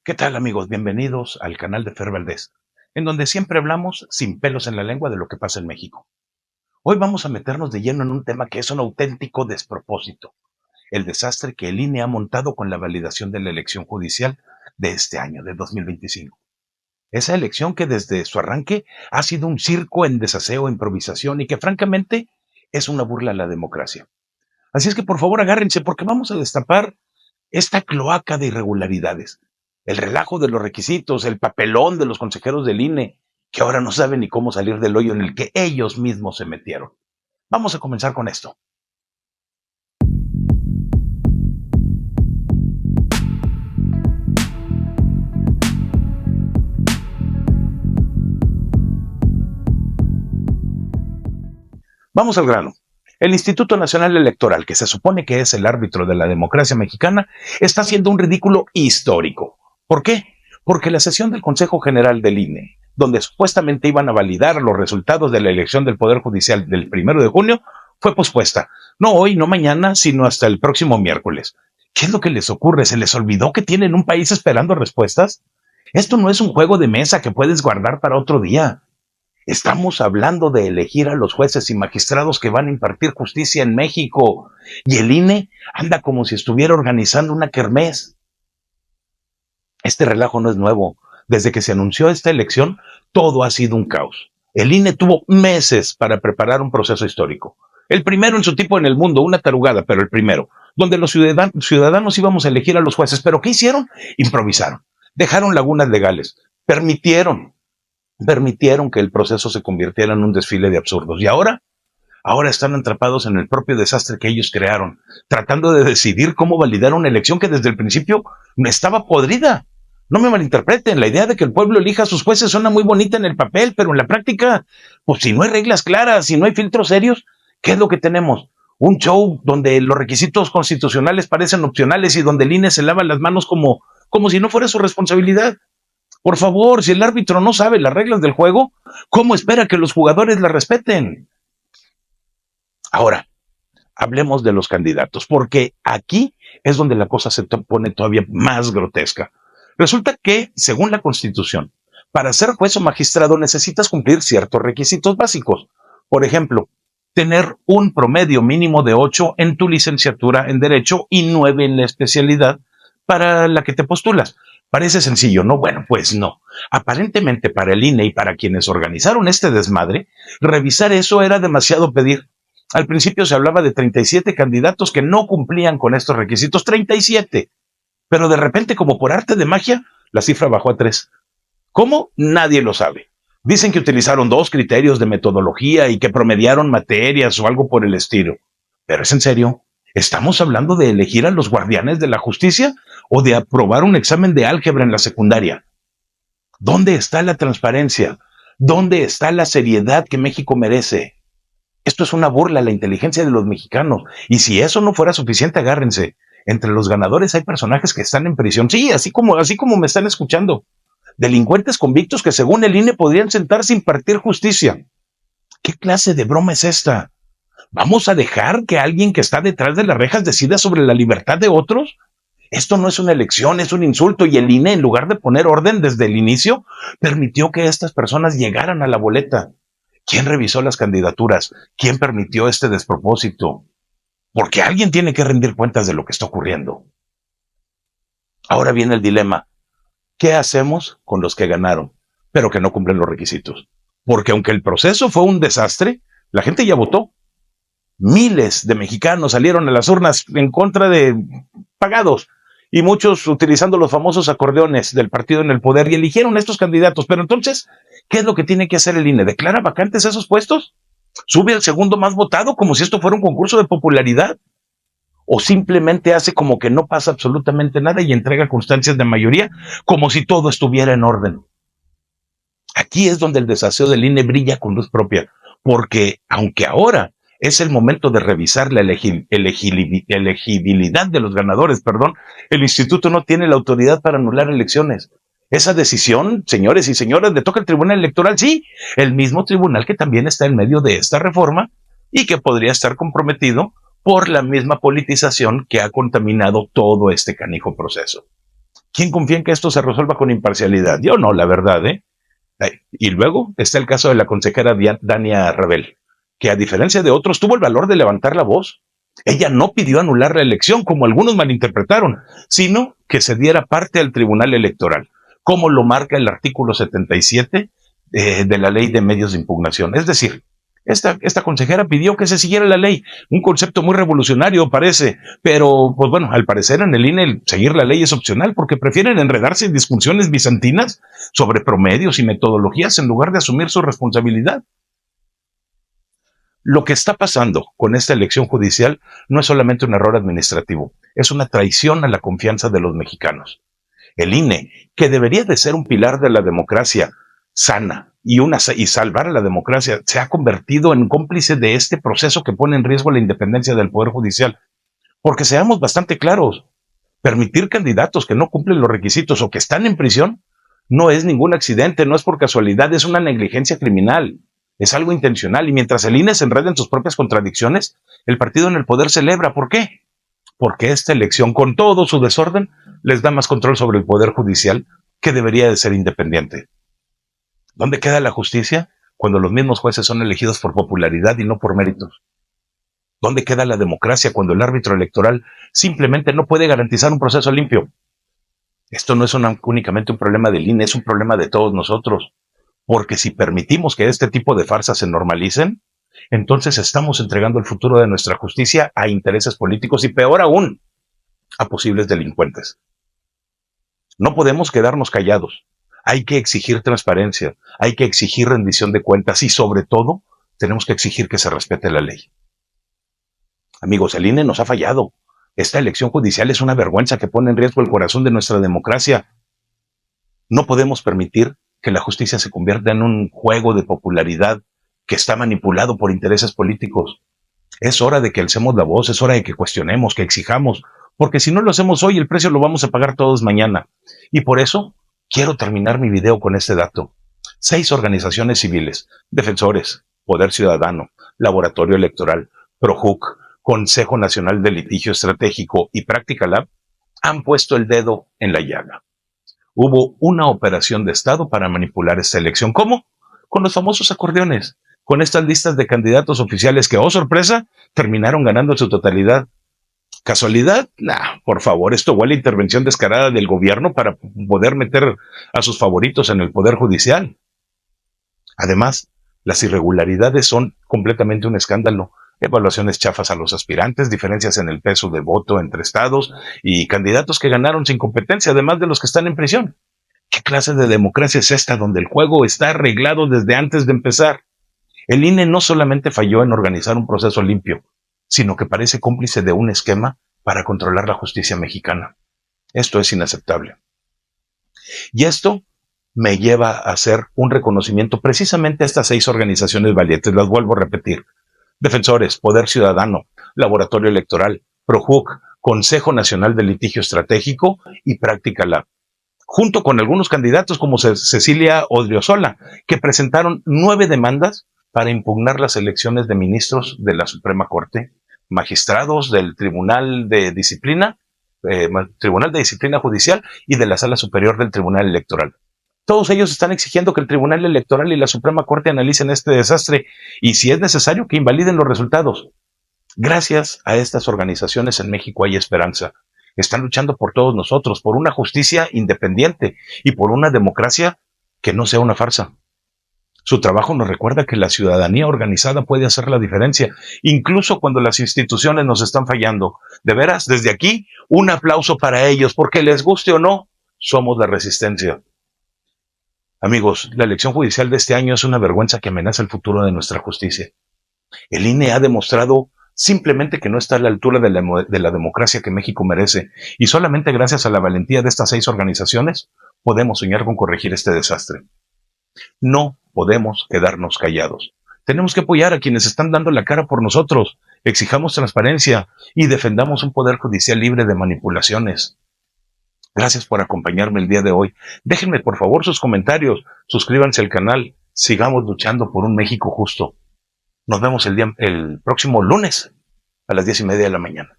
¿Qué tal, amigos? Bienvenidos al canal de Fer Valdés, en donde siempre hablamos sin pelos en la lengua de lo que pasa en México. Hoy vamos a meternos de lleno en un tema que es un auténtico despropósito, el desastre que el INE ha montado con la validación de la elección judicial de este año, de 2025. Esa elección que desde su arranque ha sido un circo en desaseo, improvisación y que francamente es una burla a la democracia. Así es que por favor agárrense porque vamos a destapar esta cloaca de irregularidades, el relajo de los requisitos, el papelón de los consejeros del INE, que ahora no saben ni cómo salir del hoyo en el que ellos mismos se metieron. Vamos a comenzar con esto. Vamos al grano. El Instituto Nacional Electoral, que se supone que es el árbitro de la democracia mexicana, está haciendo un ridículo histórico. ¿Por qué? Porque la sesión del Consejo General del INE, donde supuestamente iban a validar los resultados de la elección del Poder Judicial del 1 de junio, fue pospuesta. No hoy, no mañana, sino hasta el próximo miércoles. ¿Qué es lo que les ocurre? ¿Se les olvidó que tienen un país esperando respuestas? Esto no es un juego de mesa que puedes guardar para otro día. Estamos hablando de elegir a los jueces y magistrados que van a impartir justicia en México. Y el INE anda como si estuviera organizando una kermés. Este relajo no es nuevo. Desde que se anunció esta elección, todo ha sido un caos. El INE tuvo meses para preparar un proceso histórico. El primero en su tipo en el mundo, una tarugada, pero el primero, donde los ciudadanos íbamos a elegir a los jueces. ¿Pero qué hicieron? Improvisaron. Dejaron lagunas legales. Permitieron que el proceso se convirtiera en un desfile de absurdos. Y ahora están atrapados en el propio desastre que ellos crearon, tratando de decidir cómo validar una elección que desde el principio estaba podrida. No me malinterpreten, la idea de que el pueblo elija a sus jueces suena muy bonita en el papel, pero en la práctica, pues si no hay reglas claras, si no hay filtros serios, ¿qué es lo que tenemos? Un show donde los requisitos constitucionales parecen opcionales y donde el INE se lava las manos como si no fuera su responsabilidad. Por favor, si el árbitro no sabe las reglas del juego, ¿cómo espera que los jugadores las respeten? Ahora, hablemos de los candidatos, porque aquí es donde la cosa se pone todavía más grotesca. Resulta que, según la Constitución, para ser juez o magistrado necesitas cumplir ciertos requisitos básicos. Por ejemplo, tener un promedio mínimo de 8 en tu licenciatura en Derecho y 9 en la especialidad para la que te postulas. Parece sencillo, ¿no? Bueno, pues no. Aparentemente para el INE y para quienes organizaron este desmadre, revisar eso era demasiado pedir. Al principio se hablaba de 37 candidatos que no cumplían con estos requisitos, 37. Pero de repente, como por arte de magia, la cifra bajó a 3. ¿Cómo? Nadie lo sabe. Dicen que utilizaron 2 criterios de metodología y que promediaron materias o algo por el estilo. Pero es en serio. ¿Estamos hablando de elegir a los guardianes de la justicia o de aprobar un examen de álgebra en la secundaria? ¿Dónde está la transparencia? ¿Dónde está la seriedad que México merece? Esto es una burla a la inteligencia de los mexicanos. Y si eso no fuera suficiente, agárrense. Entre los ganadores hay personajes que están en prisión. Sí, así como me están escuchando. Delincuentes convictos que según el INE podrían sentarse a impartir justicia. ¿Qué clase de broma es esta? ¿Vamos a dejar que alguien que está detrás de las rejas decida sobre la libertad de otros? Esto no es una elección, es un insulto, y el INE, en lugar de poner orden desde el inicio, permitió que estas personas llegaran a la boleta. ¿Quién revisó las candidaturas? ¿Quién permitió este despropósito? Porque alguien tiene que rendir cuentas de lo que está ocurriendo. Ahora viene el dilema. ¿Qué hacemos con los que ganaron, pero que no cumplen los requisitos? Porque aunque el proceso fue un desastre, la gente ya votó. Miles de mexicanos salieron a las urnas en contra de pagados y muchos utilizando los famosos acordeones del partido en el poder y eligieron a estos candidatos. Pero entonces, ¿qué es lo que tiene que hacer el INE? ¿Declara vacantes esos puestos? ¿Sube al segundo más votado como si esto fuera un concurso de popularidad? ¿O simplemente hace como que no pasa absolutamente nada y entrega constancias de mayoría como si todo estuviera en orden? Aquí es donde el desaseo del INE brilla con luz propia, porque aunque ahora es el momento de revisar la elegibilidad de los ganadores, el instituto no tiene la autoridad para anular elecciones. Esa decisión, señores y señoras, le toca al Tribunal Electoral, sí, el mismo tribunal que también está en medio de esta reforma y que podría estar comprometido por la misma politización que ha contaminado todo este canijo proceso. ¿Quién confía en que esto se resuelva con imparcialidad? Yo no, la verdad, ¿eh? Y luego está el caso de la consejera Dania Rebel, que a diferencia de otros tuvo el valor de levantar la voz. Ella no pidió anular la elección, como algunos malinterpretaron, sino que se diera parte al Tribunal Electoral, como lo marca el artículo 77 de la Ley de Medios de Impugnación. Es decir, esta consejera pidió que se siguiera la ley, un concepto muy revolucionario parece, pero pues bueno, al parecer en el INE seguir la ley es opcional porque prefieren enredarse en discusiones bizantinas sobre promedios y metodologías en lugar de asumir su responsabilidad. Lo que está pasando con esta elección judicial no es solamente un error administrativo, es una traición a la confianza de los mexicanos. El INE, que debería de ser un pilar de la democracia sana y salvar a la democracia, se ha convertido en cómplice de este proceso que pone en riesgo la independencia del Poder Judicial. Porque seamos bastante claros, permitir candidatos que no cumplen los requisitos o que están en prisión no es ningún accidente, no es por casualidad, es una negligencia criminal. Es algo intencional y mientras el INE se enreda en sus propias contradicciones, el partido en el poder celebra. ¿Por qué? Porque esta elección, con todo su desorden, les da más control sobre el Poder Judicial, que debería de ser independiente. ¿Dónde queda la justicia cuando los mismos jueces son elegidos por popularidad y no por méritos? ¿Dónde queda la democracia cuando el árbitro electoral simplemente no puede garantizar un proceso limpio? Esto no es únicamente un problema del INE, es un problema de todos nosotros. Porque si permitimos que este tipo de farsas se normalicen, entonces estamos entregando el futuro de nuestra justicia a intereses políticos y peor aún, a posibles delincuentes. No podemos quedarnos callados. Hay que exigir transparencia, hay que exigir rendición de cuentas y sobre todo tenemos que exigir que se respete la ley. Amigos, el INE nos ha fallado. Esta elección judicial es una vergüenza que pone en riesgo el corazón de nuestra democracia. No podemos permitir que la justicia se convierta en un juego de popularidad que está manipulado por intereses políticos. Es hora de que alcemos la voz, es hora de que cuestionemos, que exijamos, porque si no lo hacemos hoy, el precio lo vamos a pagar todos mañana. Y por eso quiero terminar mi video con este dato. 6 organizaciones civiles, Defensores, Poder Ciudadano, Laboratorio Electoral, PROJUC, Consejo Nacional de Litigio Estratégico y Práctica Lab, han puesto el dedo en la llaga. Hubo una operación de Estado para manipular esta elección. ¿Cómo? Con los famosos acordeones, con estas listas de candidatos oficiales que, oh sorpresa, terminaron ganando en su totalidad. ¿Casualidad? Nah, por favor, esto huele a intervención descarada del gobierno para poder meter a sus favoritos en el Poder Judicial. Además, las irregularidades son completamente un escándalo. Evaluaciones chafas a los aspirantes, diferencias en el peso de voto entre estados y candidatos que ganaron sin competencia, además de los que están en prisión. ¿Qué clase de democracia es esta donde el juego está arreglado desde antes de empezar? El INE no solamente falló en organizar un proceso limpio, sino que parece cómplice de un esquema para controlar la justicia mexicana. Esto es inaceptable. Y esto me lleva a hacer un reconocimiento precisamente a estas 6 organizaciones valientes. Las vuelvo a repetir. Defensores, Poder Ciudadano, Laboratorio Electoral, PROJUC, Consejo Nacional de Litigio Estratégico y Práctica Lab, junto con algunos candidatos como Cecilia Odriozola, que presentaron 9 demandas para impugnar las elecciones de ministros de la Suprema Corte, magistrados del Tribunal de Disciplina Judicial y de la Sala Superior del Tribunal Electoral. Todos ellos están exigiendo que el Tribunal Electoral y la Suprema Corte analicen este desastre y, si es necesario, que invaliden los resultados. Gracias a estas organizaciones en México hay esperanza. Están luchando por todos nosotros, por una justicia independiente y por una democracia que no sea una farsa. Su trabajo nos recuerda que la ciudadanía organizada puede hacer la diferencia, incluso cuando las instituciones nos están fallando. De veras, desde aquí, un aplauso para ellos, porque les guste o no, somos la resistencia. Amigos, la elección judicial de este año es una vergüenza que amenaza el futuro de nuestra justicia. El INE ha demostrado simplemente que no está a la altura de la democracia que México merece, y solamente gracias a la valentía de estas 6 organizaciones podemos soñar con corregir este desastre. No podemos quedarnos callados. Tenemos que apoyar a quienes están dando la cara por nosotros, exijamos transparencia y defendamos un poder judicial libre de manipulaciones. Gracias por acompañarme el día de hoy. Déjenme por favor sus comentarios, suscríbanse al canal, sigamos luchando por un México justo. Nos vemos el próximo lunes a las 10:30 de la mañana.